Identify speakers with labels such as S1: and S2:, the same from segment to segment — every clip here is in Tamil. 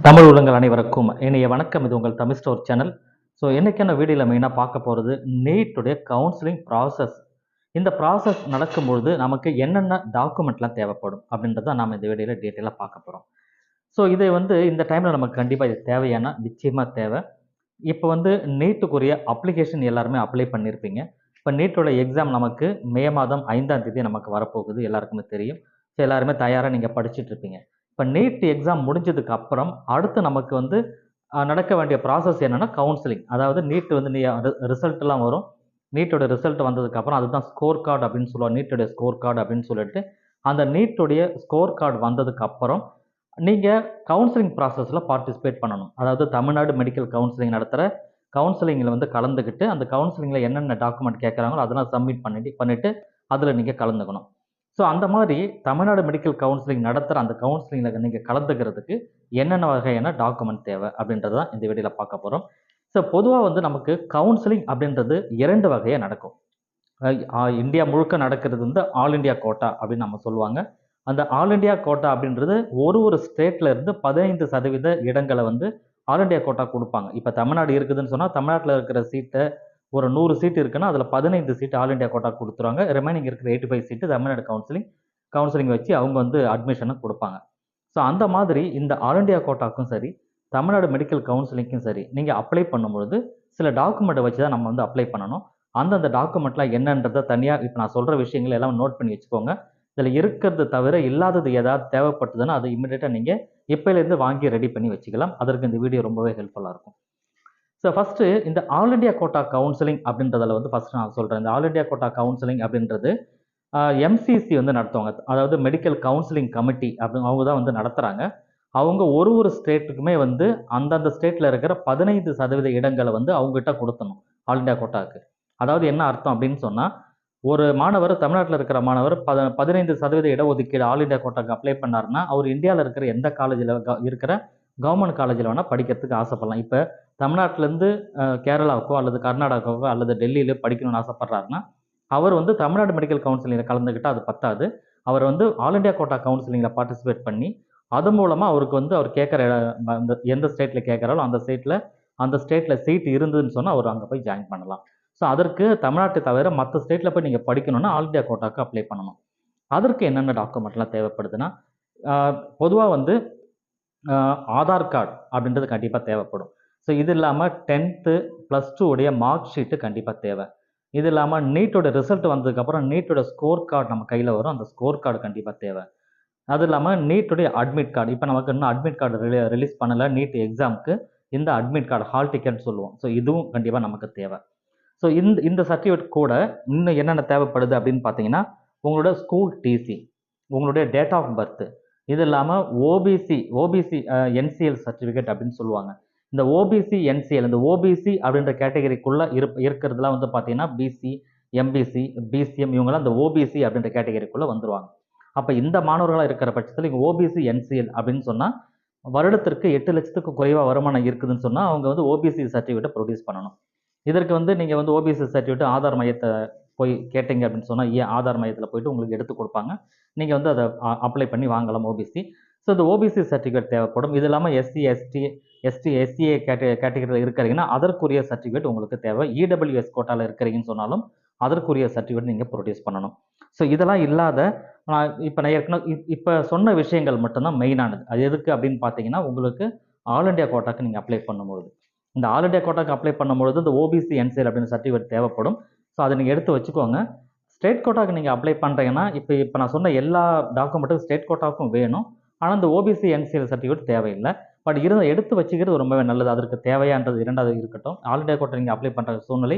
S1: தமிழ் உள்ளங்கள் அனைவருக்கும் இனிய வணக்கம். இது உங்கள் தமிழ் ஸ்டோர் சேனல். ஸோ இன்றைக்கான வீடியோவில் மெயினாக பார்க்க போகிறது நீட்டுடைய கவுன்சிலிங் ப்ராசஸ். இந்த ப்ராசஸ் நடக்கும்பொழுது நமக்கு என்னென்ன டாக்குமெண்ட்லாம் தேவைப்படும் அப்படின்றத நாம் இந்த வீடியோவில் டீட்டெயிலாக பார்க்க போகிறோம். ஸோ இதை இந்த டைமில் நமக்கு கண்டிப்பாக இது தேவையான நிச்சயமாக தேவை. இப்போ நீட்டுக்குரிய அப்ளிகேஷன் எல்லாருமே அப்ளை பண்ணியிருப்பீங்க. இப்போ நீட்டோட எக்ஸாம் நமக்கு மே மாதம் 5ஆம் தேதி நமக்கு வரப்போகுது, எல்லாருக்குமே தெரியும். ஸோ எல்லாருமே தயாராக நீங்கள் படிச்சுட்டு இருப்பீங்க. இப்போ நீட் எக்ஸாம் முடிஞ்சதுக்கு அப்புறம் அடுத்து நமக்கு நடக்க வேண்டிய ப்ராசஸ் என்னென்னா கவுன்சிலிங். அதாவது நீட் நீ ரிசல்ட்லாம் வரும். நீட்டோட ரிசல்ட் வந்ததுக்கப்புறம் அதுதான் ஸ்கோர் கார்டு அப்படின்னு சொல்லுவாங்க. நீட்டோடைய ஸ்கோர் கார்டு அப்படின்னு சொல்லிட்டு அந்த நீட்டுடைய ஸ்கோர் கார்டு வந்ததுக்கப்புறம் நீங்கள் கவுன்சிலிங் ப்ராசஸில் பார்ட்டிசிபேட் பண்ணணும். அதாவது தமிழ்நாடு மெடிக்கல் கவுன்சிலிங் நடத்துகிற கவுன்சிலிங்கில் கலந்துக்கிட்டு அந்த கவுன்சிலிங்கில் என்னென்ன டாக்குமெண்ட் கேட்குறாங்களோ அதெல்லாம் சப்மிட் பண்ணிவிட்டு அதில் நீங்கள் கலந்துக்கணும். ஸோ அந்த மாதிரி தமிழ்நாடு மெடிக்கல் கவுன்சிலிங் நடத்துகிற அந்த கவுன்சிலிங்கில் நீங்கள் கலந்துக்கிறதுக்கு என்னென்ன வகையான டாக்குமெண்ட் தேவை அப்படின்றது தான் இந்த வீடியோவில் பார்க்க போகிறோம். ஸோ பொதுவாக நமக்கு கவுன்சிலிங் அப்படின்றது 2 வகையாக நடக்கும். இந்தியா முழுக்க நடக்கிறது ஆல் இண்டியா கோட்டா அப்படின்னு நம்ம சொல்லுவாங்க. அந்த ஆல் இண்டியா கோட்டா அப்படின்றது ஒரு ஸ்டேட்டில் இருந்து 15% இடங்களை ஆல் இண்டியா கோட்டா கொடுப்பாங்க. இப்போ தமிழ்நாடு இருக்குதுன்னு சொன்னால் தமிழ்நாட்டில் இருக்கிற சீட்டை ஒரு 100 சீட் இருக்குன்னா அதில் 15 சீட் ஆல் இண்டியா கோட்டா கொடுத்துருவாங்க. ரிமைனிங் இருக்கிற 85 சீட்டு தமிழ்நாடு கவுன்சிலிங் வச்சு அவங்க அட்மிஷனை கொடுப்பாங்க. ஸோ அந்த மாதிரி இந்த ஆல் இண்டியா கோட்டாக்கும் சரி, தமிழ்நாடு மெடிக்கல் கவுன்சிலிங்க்கும் சரி, நீங்கள் அப்ளை பண்ணும்பொழுது சில டாக்குமெண்ட்டை வச்சு தான் நம்ம அப்ளை பண்ணணும். அந்தந்த டாக்குமெண்ட்லாம் என்னன்றதை தனியாக இப்போ நான் சொல்கிற விஷயங்கள் எல்லாம் நோட் பண்ணி வச்சுக்கோங்க. இதில் இருக்கிறது தவிர இல்லாதது ஏதாவது தேவைப்பட்டதுன்னா அது இமீடியட்டாக நீங்கள் இப்போலேருந்து வாங்கி ரெடி பண்ணி வச்சுக்கலாம். அதற்கு இந்த வீடியோ ரொம்பவே ஹெல்ப்ஃபுல்லாக இருக்கும். ஸோ ஃபஸ்ட்டு இந்த ஆல் இண்டியா கோட்டா கவுன்சிலிங் அப்படின்றதில் ஃபஸ்ட்டு நான் சொல்கிறேன். இந்த ஆல் இண்டியா கோட்டா கவுன்சிலிங் அப்படின்றது எம்சிசி நடத்துவாங்க. அதாவது மெடிக்கல் கவுன்சிலிங் கமிட்டி அப்படின்னு அவங்க தான் நடத்துகிறாங்க. அவங்க ஒரு ஸ்டேட்டுக்குமே அந்தந்த ஸ்டேட்டில் இருக்கிற 15% இடங்களை அவங்ககிட்ட கொடுத்தணும் ஆல் இண்டியா கோட்டாவுக்கு. அதாவது என்ன அர்த்தம் அப்படின்னு சொன்னால், ஒரு மாணவர் தமிழ்நாட்டில் இருக்கிற மாணவர் 15% இடஒதுக்கீடு ஆல் இண்டியா கோட்டாக்கு அப்ளை பண்ணாருன்னா அவர் இந்தியாவில் இருக்கிற எந்த காலேஜில் இருக்கிற கவர்மெண்ட் காலேஜில் வேணால் படிக்கிறதுக்கு ஆசைப்படலாம். இப்போ தமிழ்நாட்டிலேருந்து கேரளாவுக்கோ அல்லது கர்நாடகாவுக்கோ அல்லது டெல்லியிலோ படிக்கணும்னு ஆசைப்படுறாருன்னா அவர் தமிழ்நாடு மெடிக்கல் கவுன்சிலிங்கில் கலந்துக்கிட்டால் அது பத்தாது. அவர் ஆல் இண்டியா கோட்டா கவுன்சிலிங்கில் பார்ட்டிசிபேட் பண்ணி அது மூலமாக அவருக்கு அவர் கேட்குற எந்த ஸ்டேட்டில் கேட்குறாரோ அந்த ஸ்டேட்டில் சீட் இருந்ததுன்னு சொன்னால் அவர் அங்கே போய் ஜாயின் பண்ணலாம். ஸோ அதற்கு தமிழ்நாட்டை தவிர மற்ற ஸ்டேட்டில் போய் நீங்கள் படிக்கணும்னா ஆல் இண்டியா கோட்டாக்கு அப்ளை பண்ணணும். அதற்கு என்னென்ன டாக்குமெண்ட்லாம் தேவைப்படுதுன்னா, பொதுவாக ஆதார் கார்டு அப்படின்றது கண்டிப்பாக தேவைப்படும். ஸோ இது இல்லாமல் 10th +2 உடைய மார்க் ஷீட்டு கண்டிப்பாக தேவை. இது இல்லாமல் நீட்டோட ரிசல்ட் வந்ததுக்கப்புறம் நீட்டோட ஸ்கோர் கார்டு நம்ம கையில் வரும். அந்த ஸ்கோர் கார்டு கண்டிப்பாக தேவை. அது இல்லாமல் நீட்டுடைய அட்மிட் கார்டு, இப்போ நமக்கு இன்னும் அட்மிட் கார்டு ரிலீஸ் பண்ணலை நீட் எக்ஸாமுக்கு. இந்த அட்மிட் கார்டு ஹால் டிக்கெட் சொல்லுவோம். ஸோ இதுவும் கண்டிப்பாக நமக்கு தேவை. ஸோ இந்த சர்டிஃபிகேட் கூட இன்னும் என்னென்ன தேவைப்படுது அப்படின்னு பார்த்தீங்கன்னா, உங்களோட ஸ்கூல் டிசி, உங்களுடைய டேட் ஆஃப் பர்த், இது இல்லாமல் ஓபிசி என்சிஎல் சர்டிஃபிகேட் அப்படின்னு சொல்லுவாங்க. இந்த ஓபிசி என்சிஎல், இந்த ஓபிசி அப்படின்ற கேட்டகரிக்குள்ளே இருக்கிறதுலாம் பார்த்தீங்கன்னா பிசி, எம்பிசி, பிசிஎம் இவங்கெல்லாம் இந்த ஓபிசி அப்படின்ற கேட்டகரிக்குள்ளே வந்துடுவாங்க. அப்போ இந்த மாணவர்களாக இருக்கிற பட்சத்தில் இங்கே ஓபிசி என்சிஎல் அப்படின்னு சொன்னால் வருடத்திற்கு 8 லட்சத்துக்கு குறைவாக வருமானம் இருக்குதுன்னு சொன்னால் அவங்க ஓபிசி சர்டிஃபிகேட்டை ப்ரொடியூஸ் பண்ணணும். இதற்கு நீங்கள் ஓபிசி சர்டிஃபிகேட் ஆதார் மையத்தை போய் கேட்டீங்க அப்படின்னு சொன்னால் ஆதார் மையத்தில் போயிட்டு உங்களுக்கு எடுத்து கொடுப்பாங்க. நீங்கள் அதை அப்ளை பண்ணி வாங்கலாம் ஓபிசி. ஸோ இந்த ஓபிசி சர்டிஃபிகேட் தேவைப்படும். இது இல்லாமல் எஸ்சிஏ கேட்டகரியில் இருக்கிறீங்கன்னா அதற்குரிய சர்டிஃபிகேட் உங்களுக்கு தேவை. இடபிள்யூஎஸ் கோட்டாவில் இருக்கிறீங்கன்னு சொன்னாலும் அதற்குரிய சர்டிஃபிகேட் நீங்கள் ப்ரொடியூஸ் பண்ணணும். ஸோ இதெல்லாம் இல்லாத இப்போ நான் ஏற்கனவே இப்போ சொன்ன விஷயங்கள் மட்டும்தான் மெயினானது. அது எதுக்கு அப்படின்னு பார்த்தீங்கன்னா, உங்களுக்கு ஆல் இண்டியா கோட்டாக்கு நீங்கள் அப்ளை பண்ணும்பொழுது, இந்த ஆல் இண்டியா கோட்டாக்கு அப்ளை பண்ணும்பொழுது இந்த ஓபிசி என்சிஎல் அப்படின்னு சர்டிஃபிகேட் தேவைப்படும். ஸோ அதை நீங்கள் எடுத்து வச்சுக்கோங்க. ஸ்டேட் கோட்டாக்கு நீங்கள் அப்ளை பண்ணுறீங்கன்னா இப்போ நான் சொன்ன எல்லா டாக்குமெண்ட்டும் ஸ்டேட் கோட்டாவுக்கும் வேணும். ஆனால் இந்த ஓபிசி என்சிஎல் சர்டிஃபிகேட் தேவையில்லை. பட் எடுத்து வச்சுக்கிறது ரொம்பவே நல்லது. அதற்கு தேவையான்றது இரண்டாவது இருக்கட்டும். ஆல் இண்டியா கோட்டா நீங்கள் அப்ளை பண்ணுற சூழ்நிலை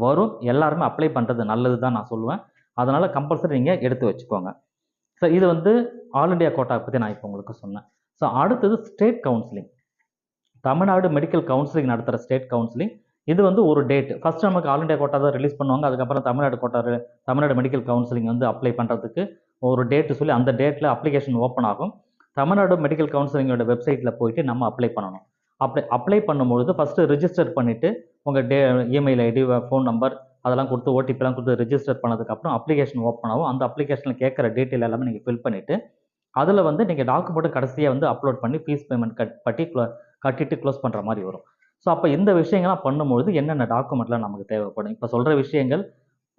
S1: வரும். எல்லாருமே அப்ளை பண்ணுறது நல்லது தான் நான் சொல்லுவேன். அதனால் கம்பல்சரி நீங்கள் எடுத்து வச்சுக்கோங்க. ஸோ இது ஆல் இண்டியா கோட்டா பற்றி நான் இப்போ உங்களுக்கு சொன்னேன். ஸோ அடுத்தது state counselling. Tamil Nadu medical counselling நடத்துகிற ஸ்டேட் கவுன்சிலிங் இது ஒரு டேட். ஃபஸ்ட்டு நமக்கு ஆல் இண்டியா கோட்டா தான் ரிலீஸ் பண்ணுவாங்க. அதுக்கப்புறம் தமிழ்நாடு மெடிக்கல் கவுன்சிலிங் அப்ளை பண்ணுறதுக்கு ஒரு டேட்டு சொல்லி அந்த டேட்டில் அப்ளிகேஷன் ஓப்பன் ஆகும். தமிழ்நாடு மெடிக்கல் கவுன்சிலிங்கோட வெப்சைட்டில் போயிட்டு நம்ம அப்ளை பண்ணணும். அப்ளை பண்ணும்பொழுது ஃபஸ்ட்டு ரிஜிஸ்டர் பண்ணிவிட்டு உங்கள் இமெயில் ஐடி, ஃபோன் நம்பர் அதெல்லாம் கொடுத்து ஓடிபிலாம் கொடுத்து ரிஜிஸ்டர் பண்ணதுக்கப்புறம் அப்ளிகேஷன் ஓப்பன் ஆகும். அந்த அப்ளிகேஷனில் கேட்குற டீட்டெயில் எல்லாமே நீங்கள் ஃபில் பண்ணிவிட்டு அதில் வந்து நீங்கள் டாக்குமெண்ட்டு கடைசியாக வந்து அப்லோட் பண்ணி ஃபீஸ் பேமெண்ட் கட்டிட்டு க்ளோஸ் பண்ணுற மாதிரி வரும். ஸோ அப்போ இந்த விஷயங்கள்லாம் பண்ணும்பொழுது என்னென்ன டாக்குமெண்ட்லாம் நமக்கு தேவைப்படும். இப்போ சொல்கிற விஷயங்கள்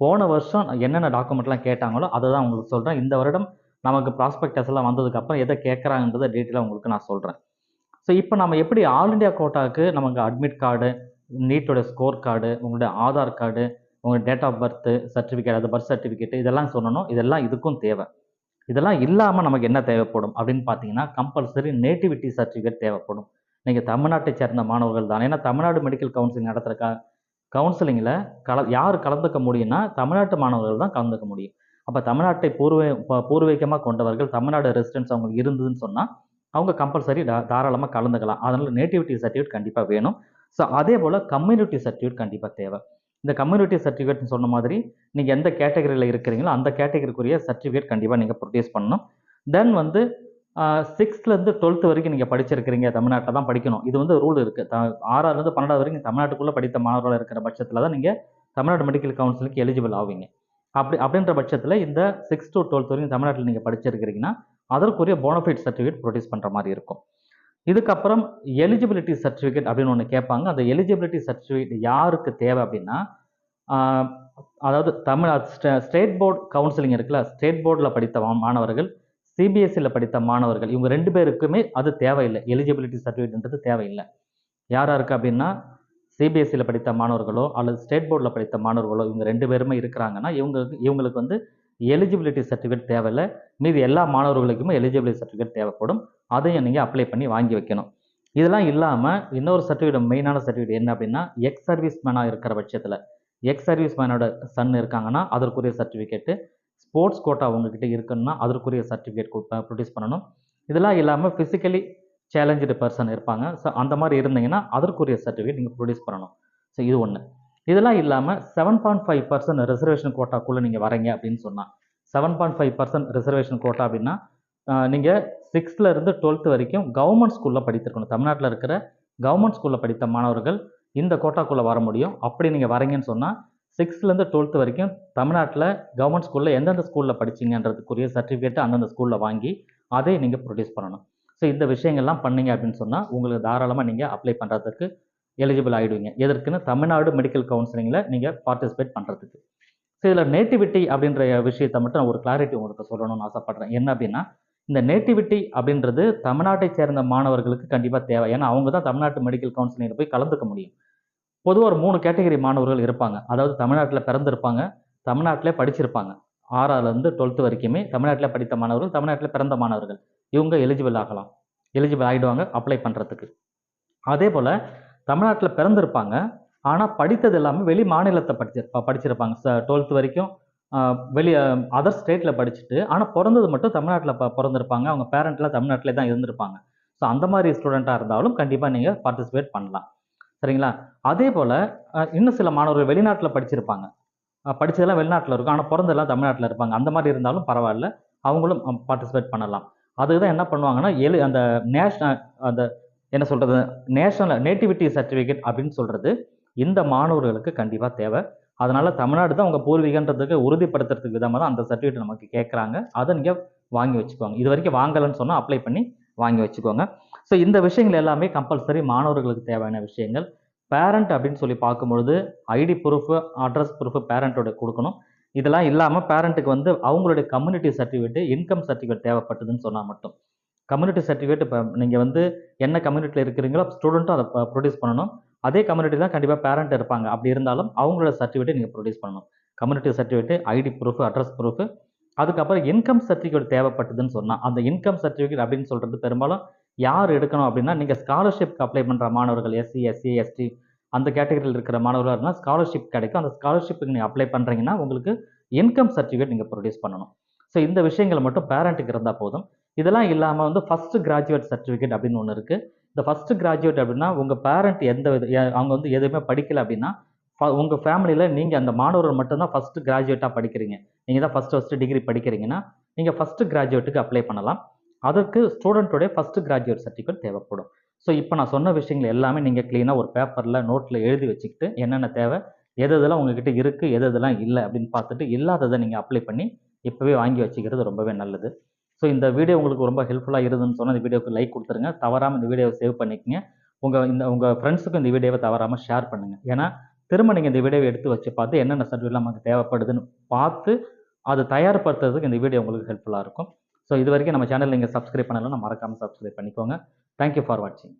S1: போன வருஷம் என்னென்ன டாக்குமெண்ட்லாம் கேட்டாங்களோ அதை தான் உங்களுக்கு சொல்கிறேன். இந்த வருடம் நமக்கு ப்ராஸ்பெக்டஸ் எல்லாம் வந்ததுக்கப்புறம் எதை கேட்குறாங்கன்றதை டீட்டெயிலாக உங்களுக்கு நான் சொல்கிறேன். ஸோ இப்போ நம்ம எப்படி ஆல் இண்டியா கோட்டாவுக்கு நமக்கு அட்மிட் கார்டு, நீட்டோட ஸ்கோர் கார்டு, உங்களுடைய ஆதார் கார்டு, உங்கள் டேட் ஆஃப் பர்த் சர்டிஃபிகேட், அது பர்த் சர்டிஃபிகேட் இதெல்லாம் சொல்லணும். இதெல்லாம் இதுக்கும் தேவை. இதெல்லாம் இல்லாமல் நமக்கு என்ன தேவைப்படும் அப்படின்னு பார்த்தீங்கன்னா, கம்பல்சரி நேட்டிவிட்டி சர்டிஃபிகேட் தேவைப்படும். நீங்கள் தமிழ்நாட்டை சேர்ந்த மாணவர்கள் தான். ஏன்னா தமிழ்நாடு மெடிக்கல் கவுன்சிலிங் நடத்துகிற கவுன்சிலிங்கில் யார் கலந்துக்க முடியும்னா தமிழ்நாட்டு மாணவர்கள் தான் கலந்துக்க முடியும். அப்போ தமிழ்நாட்டை பூர்வீகமாக கொண்டவர்கள், தமிழ்நாடு ரெசிடென்ஸ் அவங்களுக்கு இருந்ததுன்னு சொன்னால் அவங்க கம்பல்சரி தாராளமாக கலந்துக்கலாம். அதனால் நேட்டிவிட்டி சர்டிஃபிகேட் கண்டிப்பாக வேணும். ஸோ அதே போல் கம்யூனிட்டி சர்டிஃபிகேட் கண்டிப்பாக தேவை. இந்த கம்யூனிட்டி சர்டிஃபிகேட்னு சொன்ன மாதிரி நீங்கள் எந்த கேட்டகரியில் இருக்கிறீங்களோ அந்த கேட்டகரிக்குரிய சர்டிஃபிகேட் கண்டிப்பாக நீங்கள் ப்ரொடியூஸ் பண்ணணும். தென் வந்து 6th-லேருந்து 12th வரைக்கும் நீங்கள் படிச்சிருக்கிறீங்க, தமிழ்நாட்டில் தான் படிக்கணும். இது வந்து ரூல் இருக்குது. 6ஆவதுலேருந்து 12வது வரைக்கும் தமிழ்நாட்டுக்குள்ளே படித்த மாணவர்களாக இருக்கிற பட்சத்தில் தான் நீங்கள் தமிழ்நாடு மெடிக்கல் கவுன்சிலுக்கு எலிஜிபிள் ஆவீங்க. அப்படின்ற பட்சத்தில் இந்த 6th to 12th வரைக்கும் தமிழ்நாட்டில் நீங்கள் படிச்சிருக்கிறீங்கன்னா அதற்குரிய போனஃபைட் சர்டிஃபிகேட் ப்ரொடியூஸ் பண்ணுற மாதிரி இருக்கும். இதுக்கப்புறம் எலிஜிபிலிட்டி சர்டிஃபிகேட் அப்படின்னு ஒன்று கேட்பாங்க. அந்த எலிஜிபிலிட்டி சர்டிஃபிகேட் யாருக்கு தேவை அப்படின்னா, அதாவது ஸ்டேட் போர்டு கவுன்சிலிங் இருக்குல்ல, ஸ்டேட் போர்டில் படித்த மாணவர்கள், சிபிஎஸ்சியில் படித்த மாணவர்கள், இவங்க 2 பேருக்குமே அது தேவையில்லை. எலிஜிபிலிட்டி சர்டிஃபிகேட்ன்றது தேவையில்லை. யாராருக்கு அப்படின்னா, சிபிஎஸ்சியில் படித்த மாணவர்களோ அல்லது ஸ்டேட் போர்டில் படித்த மாணவர்களோ இவங்க 2 பேருமே இருக்கிறாங்கன்னா இவங்களுக்கு வந்து எலிஜிபிலிட்டி சர்டிஃபிகேட் தேவையில்லை. மீதி எல்லா மாணவர்களுக்குமே எலிஜிபிலிட்டி சர்டிஃபிகேட் தேவைப்படும். அதையும் நீங்கள் அப்ளை பண்ணி வாங்கி வைக்கணும். இதெல்லாம் இல்லாமல் இன்னொரு சர்டிஃபிகேட், மெயினான சர்டிஃபிகேட் என்ன அப்படின்னா, எக்ஸ் சர்வீஸ் மேனாக இருக்கிற பட்சத்தில், எக்ஸ் சர்வீஸ் மேனோட சன் இருக்காங்கன்னா அதற்குரிய சர்டிஃபிகேட்டு, ஸ்போர்ட்ஸ் கோட்டா உங்ககிட்ட இருக்குன்னா அதற்குரிய சர்டிஃபிகேட் ப்ரொடியூஸ் பண்ணணும். இதெல்லாம் இல்லாமல் ஃபிசிக்கலி சேலஞ்சு பர்சன் இருப்பாங்க. ஸோ அந்த மாதிரி இருந்தீங்கன்னா அதற்குரிய சர்டிஃபிகேட் நீங்கள் ப்ரொடியூஸ் பண்ணணும். ஸோ இது ஒன்று. இதெல்லாம் இல்லாமல் 7.5% ரிசர்வேஷன் கோட்டாக்குள்ளே நீங்கள் வரீங்க அப்படின்னு சொன்னால், 7.5% ரிசர்வேஷன் கோட்டா அப்படின்னா நீங்கள் 6th-லேருந்து 12th வரைக்கும் கவர்மெண்ட் ஸ்கூலில் படித்திருக்கணும். தமிழ்நாட்டில் இருக்கிற கவர்மெண்ட் ஸ்கூலில் படித்த மாணவர்கள் இந்த கோட்டாக்குள்ளே வர முடியும். அப்படி நீங்கள் வரீங்கன்னு சொன்னால் 6th-லேருந்து 12th வரைக்கும் தமிழ்நாட்டில் கவர்மெண்ட் ஸ்கூலில் எந்தெந்த ஸ்கூலில் படிச்சிங்கன்றதுக்குரிய சர்டிஃபிகேட்டை அந்தந்த ஸ்கூலில் வாங்கி அதை நீங்கள் ப்ரொடியூஸ் பண்ணணும். ஸோ இந்த விஷயங்கள்லாம் பண்ணீங்க அப்படின்னு சொன்னால் உங்களுக்கு தாராளமாக நீங்கள் அப்ளை பண்ணுறதுக்கு எலிஜிபிள் ஆகிடுவீங்க. எதற்குன்னு தமிழ்நாடு மெடிக்கல் கவுன்சிலிங்கில் நீங்கள் பார்ட்டிசிபேட் பண்ணுறதுக்கு. ஸோ இதில் நேட்டிவிட்டி அப்படின்ற விஷயத்தை மட்டும் நான் ஒரு கிளாரிட்டி உங்களுக்கு சொல்லணும்னு ஆசைப்பட்றேன். என்ன அப்படின்னா, இந்த நேட்டிவிட்டி அப்படின்றது தமிழ்நாட்டை சேர்ந்த மாணவர்களுக்கு கண்டிப்பாக தேவை. ஏன்னா அவங்க தான் தமிழ்நாட்டு மெடிக்கல் கவுன்சிலிங்கில் போய் கலந்துக்க முடியும். பொதுவாக ஒரு 3 கேட்டகரி மாணவர்கள் இருப்பாங்க. அதாவது தமிழ்நாட்டில் பிறந்திருப்பாங்க, தமிழ்நாட்டிலே படிச்சிருப்பாங்க. 6ஆவதுலேருந்து 12th வரைக்குமே தமிழ்நாட்டில் படித்த மாணவர்கள், தமிழ்நாட்டில் பிறந்த மாணவர்கள் இவங்க எலிஜிபிள் ஆகலாம். எலிஜிபிள் ஆகிடுவாங்க அப்ளை பண்ணுறதுக்கு. அதே போல் தமிழ்நாட்டில் பிறந்திருப்பாங்க, ஆனால் படித்தது எல்லாமே வெளி மாநிலத்தை படிச்சிருப்பாங்க. 12th வரைக்கும் அதர் ஸ்டேட்டில் படிச்சுட்டு, ஆனால் பிறந்தது மட்டும் தமிழ்நாட்டில் பிறந்திருப்பாங்க. அவங்க பேரண்ட்லாம் தமிழ்நாட்டிலே தான் இருந்திருப்பாங்க. ஸோ அந்த மாதிரி ஸ்டூடெண்ட்டாக இருந்தாலும் கண்டிப்பாக நீங்கள் பார்ட்டிசிபேட் பண்ணலாம். சரிங்களா? அதே போல் இன்னும் சில மாணவர்கள் வெளிநாட்டில் படிச்சிருப்பாங்க. படித்ததெல்லாம் வெளிநாட்டில் இருக்கும், ஆனால் பிறந்ததெல்லாம் தமிழ்நாட்டில் இருப்பாங்க. அந்த மாதிரி இருந்தாலும் பரவாயில்ல, அவங்களும் பார்ட்டிசிபேட் பண்ணலாம். அதுக்கு தான் என்ன பண்ணுவாங்கன்னா, அந்த அந்த என்ன சொல்கிறது, நேஷனல் நேட்டிவிட்டி சர்டிஃபிகேட் அப்படின்னு சொல்கிறது இந்த மாணவர்களுக்கு கண்டிப்பாக தேவை. அதனால் தமிழ்நாடு தான் உங்கள் பூர்வீகன்றதுக்கு உறுதிப்படுத்துறதுக்கு விதமாக தான் அந்த சர்டிஃபிகேட் நமக்கு கேட்குறாங்க. அதை நீங்கள் வாங்கி வச்சுக்கோங்க. இது வரைக்கும் வாங்கலைன்னு சொன்னால் அப்ளை பண்ணி வாங்கி வச்சுக்கோங்க. ஸோ இந்த விஷயங்கள் எல்லாமே கம்பல்சரி மாணவர்களுக்கு தேவையான விஷயங்கள். பேரண்ட் அப்படின்னு சொல்லி பார்க்கும்பொழுது ஐடி ப்ரூஃபு, அட்ரஸ் ப்ரூஃபு பேரண்ட்டோட கொடுக்கணும். இதெல்லாம் இல்லாமல் பேரண்ட்டுக்கு வந்து அவங்களுடைய கம்யூனிட்டி சர்டிஃபிகேட்டு, இன்கம் சர்டிஃபிகேட் தேவைப்பட்டதுன்னு சொன்னால் மட்டும். கம்யூனிட்டி சர்டிஃபிகேட் இப்போ நீங்கள் வந்து என்ன கம்யூனிட்டியில் இருக்கிறீங்களோ ஸ்டூடெண்ட்டும் அதை ப்ரொடியூஸ் பண்ணணும். அதே கம்யூனிட்டி தான் கண்டிப்பாக பேரண்ட் இருப்பாங்க. அப்படி இருந்தாலும் அவங்களோட சர்டிஃபிகேட்டை நீங்கள் ப்ரொடியூஸ் பண்ணணும். Community certificate, ID proof, address proof. அதுக்கப்புறம் இன்கம் சர்டிஃபிகேட் தேவைப்பட்டதுன்னு சொன்னால், அந்த இன்கம் சர்டிஃபிகேட் அப்படின்னு சொல்கிறது பெரும்பாலும் யார் எடுக்கணும் அப்படின்னா, நீங்கள் ஸ்காலர்ஷிப்க்கு அப்ளை பண்ணுற மாணவர்கள், எஸ்சி, எஸ்சி, எஸ்டி அந்த கேட்டகரியில் இருக்கிற மாணவர்களாக இருந்தால் ஸ்காலர்ஷிப் கிடைக்கும். அந்த ஸ்காலர்ஷிப்புக்கு நீங்கள் அப்ளை பண்ணுறீங்கன்னா உங்களுக்கு இன்கம் சர்டிஃபிகேட் நீங்கள் ப்ரொடியூஸ் பண்ணணும். ஸோ இந்த விஷயங்கள் மட்டும் பேரண்ட்டுக்கு இருந்தால் போதும். இதெல்லாம் இல்லாமல் வந்து ஃபஸ்ட்டு கிராஜுவேட் சர்டிஃபிகேட் அப்படின்னு ஒன்று இருக்குது. இந்த ஃபஸ்ட்டு கிராஜுவேட் அப்படின்னா உங்கள் பேரண்ட் அவங்க வந்து எதுவுமே படிக்கலை அப்படின்னா, உங்கள் ஃபேமிலியில் நீங்கள் அந்த மாணவர்கள் மட்டும்தான் ஃபஸ்ட்டு கிராஜுவேட்டாக படிக்கிறீங்க, நீங்கள் தான் ஃபஸ்ட்டு டிகிரி படிக்கிறீங்கன்னா நீங்கள் ஃபஸ்ட்டு கிராஜுவேட்டுக்கு அப்ளை பண்ணலாம். அதற்கு ஸ்டூடெண்ட்டோடைய ஃபஸ்ட்டு கிராஜுவேட் சர்டிஃபிகேட் தேவைப்படும். ஸோ இப்போ நான் சொன்ன விஷயங்கள் எல்லாமே நீங்கள் க்ளீனாக ஒரு பேப்பரில், நோட்டில் எழுதி வச்சுக்கிட்டு என்னென்ன தேவை, எதெல்லாம் உங்ககிட்ட இருக்குது, எதெல்லாம் இல்லை அப்படின்னு பார்த்துட்டு இல்லாததை நீங்கள் அப்ளை பண்ணி இப்போவே வாங்கி வச்சுக்கிறது ரொம்பவே நல்லது. ஸோ இந்த வீடியோ உங்களுக்கு ரொம்ப ஹெல்ப்ஃபுல்லாக இருதுன்னு சொன்னால் இந்த வீடியோக்கு லைக் கொடுத்துருங்க. தவறாமல் இந்த வீடியோவை சேவ் பண்ணிக்கங்க. உங்கள் ஃப்ரெண்ட்ஸுக்கும் இந்த வீடியோவை தவறாமல் ஷேர் பண்ணுங்கள். ஏன்னா திரும்ப நீங்கள் இந்த வீடியோவை எடுத்து வச்சு பார்த்து என்னென்ன சர்டிஃபிகேட் நமக்கு தேவைப்படுதுன்னு பார்த்து அது தயார்படுத்துறதுக்கு இந்த வீடியோ உங்களுக்கு ஹெல்ப்ஃபுல்லாக இருக்கும். ஸோ இது வரைக்கும் நம்ம சேனல் நீங்கள் சப்ஸ்கிரைப் பண்ணலைன்னா மறக்காமல் சப்ஸ்கிரைப் பண்ணிக்கோங்க. தேங்க்யூ ஃபார் வாட்சிங்.